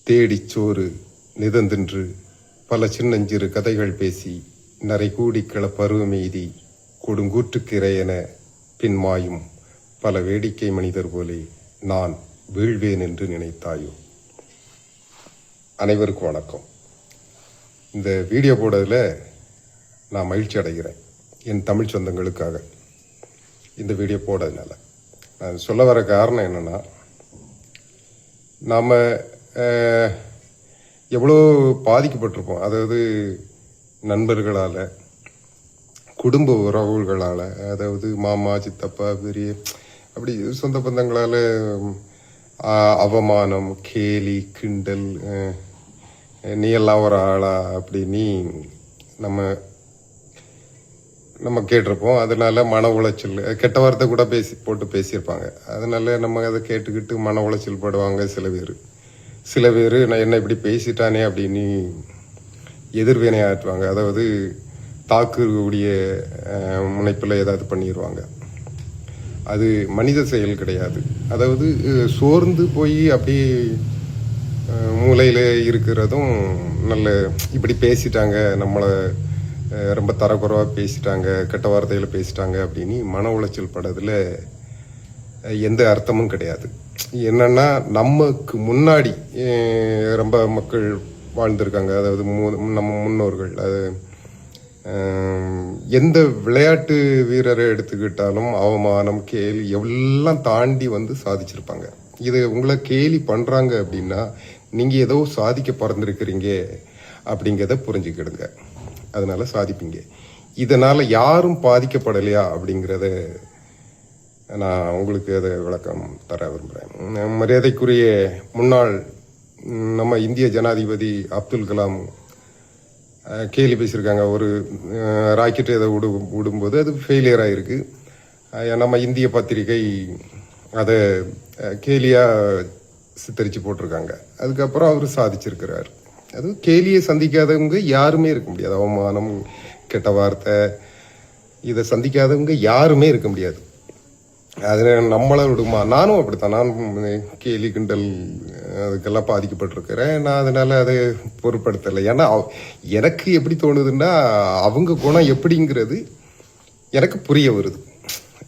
தேடிச்சோறு நிதந்தின்று பல சின்னஞ்சிறு கதைகள் பேசி நரை கூடி கிளப்பருவமெய்தி கொடுங்கூற்றுக்கிரையென பின்மாயும் பல வேடிக்கை மனிதர் போலே நான் வீழ்வேன் என்று நினைத்தாயோ. அனைவருக்கும் வணக்கம். இந்த வீடியோ போடுறதுல நான் மகிழ்ச்சி அடைகிறேன். என் தமிழ் சொந்தங்களுக்காக இந்த வீடியோ போடுறதுனால நான் சொல்ல வர காரணம் என்னன்னா, நாம் எவ்வளோ பாதிக்கப்பட்டிருப்போம். அதாவது நண்பர்களால், குடும்ப உறவுகளால், அதாவது மாமா சித்தப்பா பெரிய அப்படி சொந்த பந்தங்களால் அவமானம், கேலி, கிண்டல், நீ எல்லாம் ஒரு ஆளா அப்படின்னு நம்ம கேட்டிருப்போம். அதனால மன உளைச்சல், கெட்ட வார்த்தை கூட போட்டு பேசியிருப்பாங்க. அதனால நம்ம அதை கேட்டுக்கிட்டு மன உளைச்சல் படுவாங்க சில பேர் நான் என்ன இப்படி பேசிட்டானே அப்படின்னு எதிர்வினை ஆற்றுவாங்க. அதாவது தாக்கக்கூடிய முனைப்பில் ஏதாவது பண்ணிடுவாங்க. அது மனித செயல் கிடையாது. அதாவது சோர்ந்து போய் அப்படியே மூளையில் இருக்கிறதும் நல்ல இப்படி பேசிட்டாங்க, நம்மளை ரொம்ப தரக்குறைவாக பேசிட்டாங்க, கெட்ட வார்த்தையில் பேசிட்டாங்க அப்படின்னு மன உளைச்சல் படுறதுல எந்த அர்த்தமும் கிடையாது. என்னன்னா, நமக்கு முன்னாடி ரொம்ப மக்கள் வாழ்ந்திருக்காங்க. அதாவது நம்ம முன்னோர்கள், அது எந்த விளையாட்டு வீரரை எடுத்துக்கிட்டாலும் அவமானம், கேலி எல்லாம் தாண்டி வந்து சாதிச்சிருப்பாங்க. இது உங்களை கேலி பண்றாங்க அப்படின்னா நீங்க ஏதோ சாதிக்க பிறந்திருக்கிறீங்க அப்படிங்கிறத புரிஞ்சுக்கிடுங்க. அதனால சாதிப்பீங்க. இதனால யாரும் பாதிக்கப்படலையா அப்படிங்கிறத நான் உங்களுக்கு அதை விளக்கம் தர விரும்புகிறேன். மரியாதைக்குரிய முன்னாள் நம்ம இந்திய ஜனாதிபதி அப்துல் கலாம் கேலி பேசியிருக்காங்க. ஒரு ராக்கெட் ஏதோ விடும்போது அது ஃபெயிலியர் ஆகிருக்கு. நம்ம இந்திய பத்திரிகை அதை கேலியாக சித்தரித்து போட்டிருக்காங்க. அதுக்கப்புறம் அவர் சாதிச்சிருக்கிறார். அது கேலியை சந்திக்காதவங்க யாருமே இருக்க முடியாது. அவமானம், கெட்ட வார்த்தை இதை சந்திக்காதவங்க யாருமே இருக்க முடியாது. அது நம்மளை விடுமா? நானும் அப்படித்தான். நான் கேலி கிண்டல் அதுக்கெல்லாம் பாதிக்கப்பட்டிருக்கிறேன். நான் அதனால அதை பொருட்படுத்தலை. ஏன்னா எனக்கு எப்படி தோணுதுன்னா, அவங்க குணம் எப்படிங்கிறது எனக்கு புரிய வருது.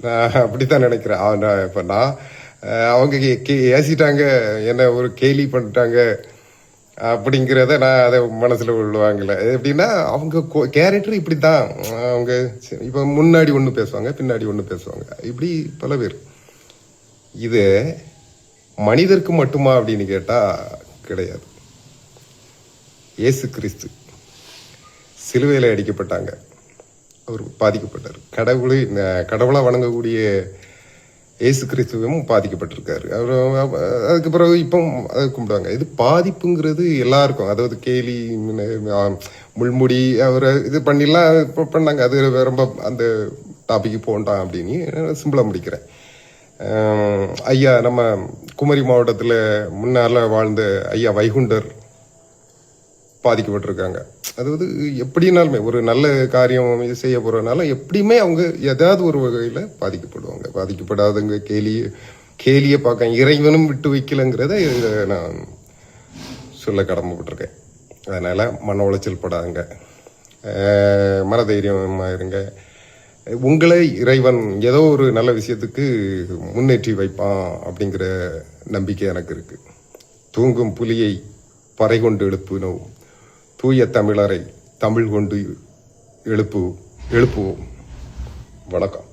நான் அப்படித்தான் நினைக்கிறேன். இப்போ நான் அவங்க ஏசிட்டாங்க, என்ன ஒரு கேலி பண்ணிட்டாங்க அப்படிங்கிறத நான் அதை மனசில் விழுவாங்கல்ல. எப்படின்னா, அவங்க கேரக்டர் இப்படி தான். அவங்க இப்போ முன்னாடி ஒன்று பேசுவாங்க, பின்னாடி ஒன்று பேசுவாங்க, இப்படி பல பேர். இது மனிதருக்கு மட்டுமா அப்படின்னு கேட்டால் கிடையாது. இயேசு கிறிஸ்து சிலுவையில் அடிக்கப்பட்டாங்க, அவர் பாதிக்கப்பட்டார். கடவுளை வணங்கக்கூடிய இயேசு கிறிஸ்துவும் பாதிக்கப்பட்டிருக்காரு. அதுக்கு பிறகு இப்போ அதை கும்பிடுவாங்க. இது பாதிப்புங்கிறது எல்லாருக்கும். அதாவது கேலி, முள்முடி அவரை இது பண்ணிலாம் இப்போ பண்ணாங்க. அது ரொம்ப அந்த டாபிக்கு போண்டான் அப்படின்னு சிம்பிளாக முடிக்கிறேன். ஐயா நம்ம குமரி மாவட்டத்தில் முன்னால் வாழ்ந்த ஐயா வைகுண்டர் பாதிக்கப்பட்டிருக்காங்க. அதாவது எப்படினாலுமே ஒரு நல்ல காரியம் செய்ய போறதுனால எப்படியுமே அவங்க ஏதாவது ஒரு வகையில் பாதிக்கப்படுவாங்க. பாதிக்கப்படாதவங்க கேலியை பார்க்க இறைவனும் விட்டு வைக்கலங்கிறத நான் சொல்ல கடமைப்பட்டிருக்கேன். அதனால மன உளைச்சல் படாதுங்க, மனதைரியமா இருங்க. உங்களை இறைவன் ஏதோ ஒரு நல்ல விஷயத்துக்கு முன்னேற்றி வைப்பான் அப்படிங்கிற நம்பிக்கை எனக்கு இருக்கு. தூங்கும் புலியை பறை கொண்டு எழுப்பினோம், தூய தமிழரை தமிழ் கொண்டு எழுப்புவோம். வணக்கம்.